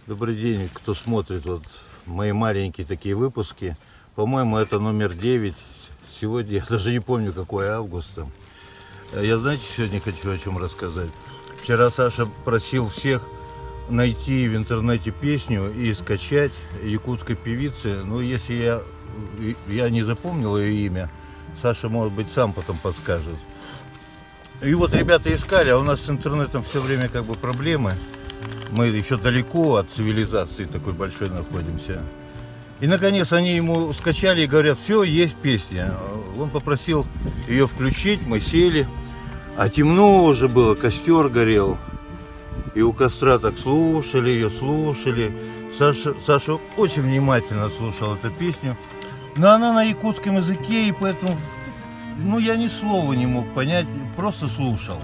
Добрый день, кто смотрит вот мои маленькие такие выпуски. По-моему, это номер 9. Сегодня, я даже не помню, какой августа. Я, знаете, сегодня хочу о чем рассказать. Вчера Саша просил всех найти в интернете песню и скачать якутской певицы. Но если я не запомнил ее имя, Саша, может быть, сам потом подскажет. И вот ребята искали, а у нас с интернетом все время как бы проблемы. Мы еще далеко от цивилизации такой большой находимся. И наконец они ему скачали и говорят: все, есть песня. Он попросил ее включить, мы сели. А темно уже было, костер горел. И у костра так слушали ее, слушали. Саша очень внимательно слушал эту песню. Но она на якутском языке, и поэтому я ни слова не мог понять, просто слушал.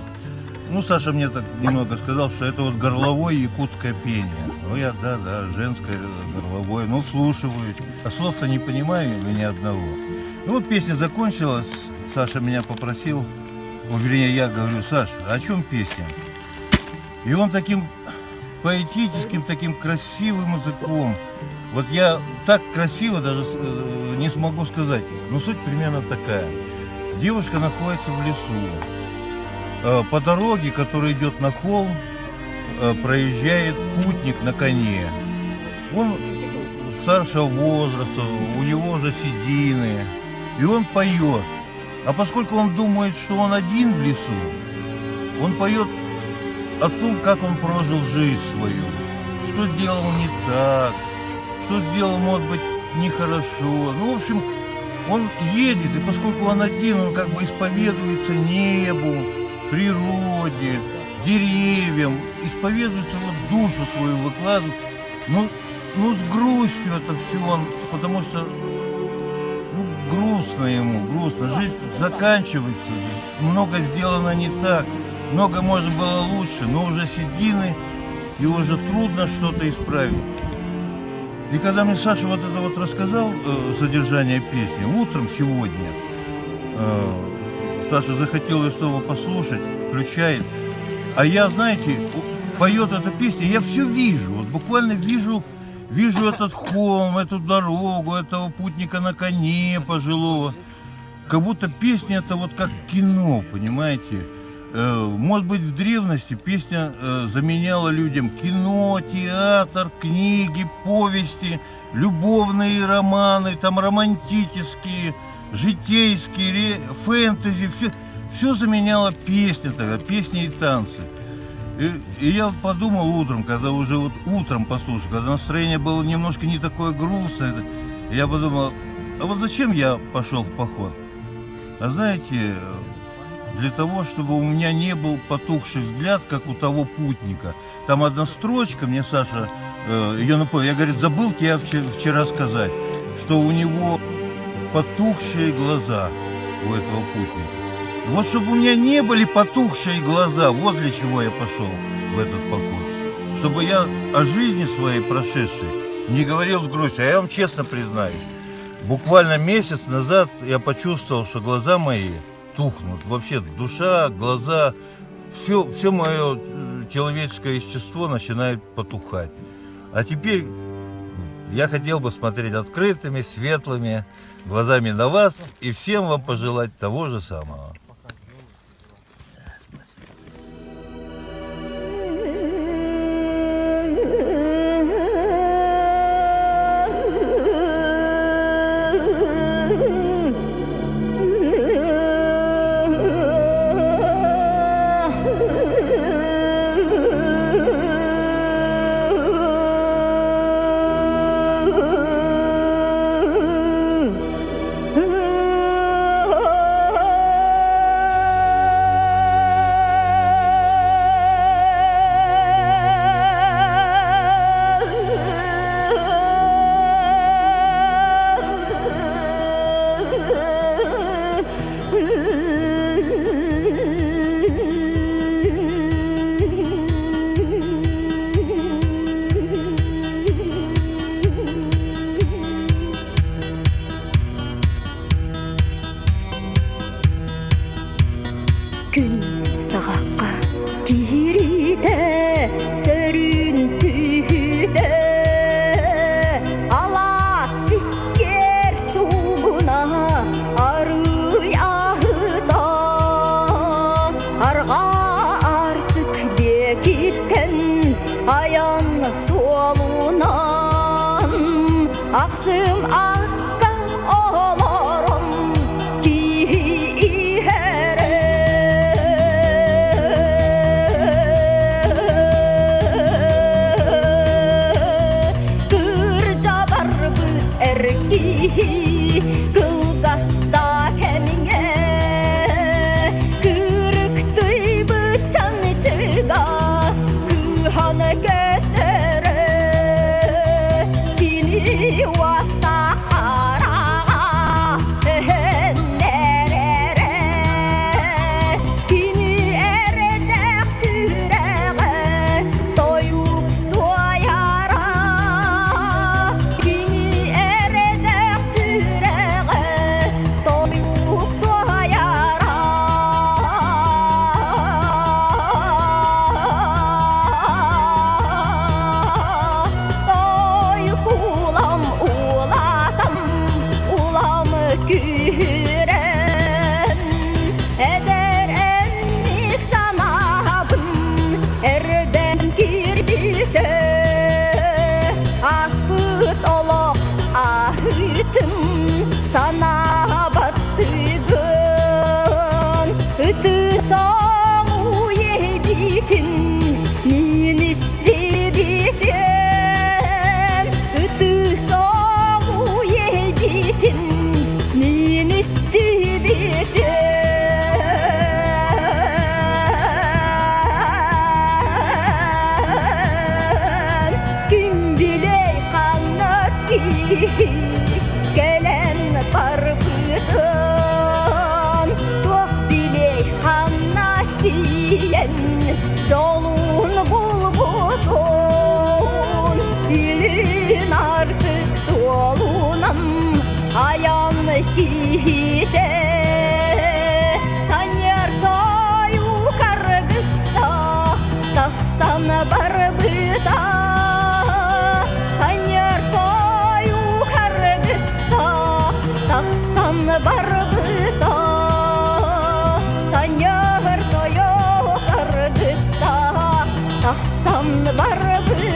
Саша мне так немного сказал, что это вот горловое якутское пение. Да, женское горловое, вслушиваюсь. А слов-то не понимаю ни одного. Песня закончилась, Саша меня попросил, вернее, я говорю: Саш, о чем песня? И он таким поэтическим, таким красивым языком, вот я так красиво даже не смогу сказать, но суть примерно такая. Девушка находится в лесу. По дороге, которая идет на холм, проезжает путник на коне. Он старшего возраста, у него уже седины, и он поет. А поскольку он думает, что он один в лесу, он поет о том, как он прожил жизнь свою, что сделал не так, что сделал, может быть, нехорошо. В общем, он едет, и поскольку он один, он как бы исповедуется небу, природе, деревьям, исповедуется, душу свою выкладывает, с грустью это все, потому что грустно ему, грустно, жизнь заканчивается, много сделано не так, много можно было лучше, но уже седины, и уже трудно что-то исправить. И когда мне Саша это рассказал, содержание песни, утром сегодня, Саша захотел ее снова послушать, включает. А я, знаете, поет эта песня, я все вижу, буквально вижу этот холм, эту дорогу, этого путника на коне пожилого. Как будто песня это как кино, понимаете? Может быть, в древности песня заменяла людям кино, театр, книги, повести, любовные романы, там романтические, житейские, фэнтези, все заменяло песня тогда, песни и танцы. И я подумал утром, когда уже утром послушал, когда настроение было немножко не такое грустное, я подумал: а зачем я пошел в поход? А знаете, для того, чтобы у меня не был потухший взгляд, как у того путника. Там одна строчка, мне Саша ее напомнил, я, говорит, забыл тебе вчера сказать, что у него потухшие глаза у этого путника. Чтобы у меня не были потухшие глаза, для чего я пошел в этот поход. Чтобы я о жизни своей прошедшей не говорил с грустью. А я вам честно признаюсь, буквально месяц назад я почувствовал, что глаза мои тухнут. Вообще душа, глаза, все мое человеческое естество начинает потухать. А теперь я хотел бы смотреть открытыми, светлыми глазами на вас и всем вам пожелать того же самого. аян солунан ақсым аққа оларым киері күр жабар бұ әркі кылгаста кәміңе күрікті бұтан чыға күханы көстері кini вақта қараға өнерері кini әрдәқ сүрәғі тойып тояра кini әрдәқ сүрәғі тойып тояра той кулам улатам уламы күрен әдер әмнік санабын әрбен кирбіті аспыт олық ахытын санабаттығын үті саңу ебитін мен істебетем үті саңу ебитін мен істебетем күн билей қанат келен бар бұтын тоқ билей қанат тиен жолын бұл бұтын билін артық солунан аян ките санер тою каргыста тақсан бар бұта санер тою каргыста тақсан бар бұта санер тою каргыста тақсан бар бұта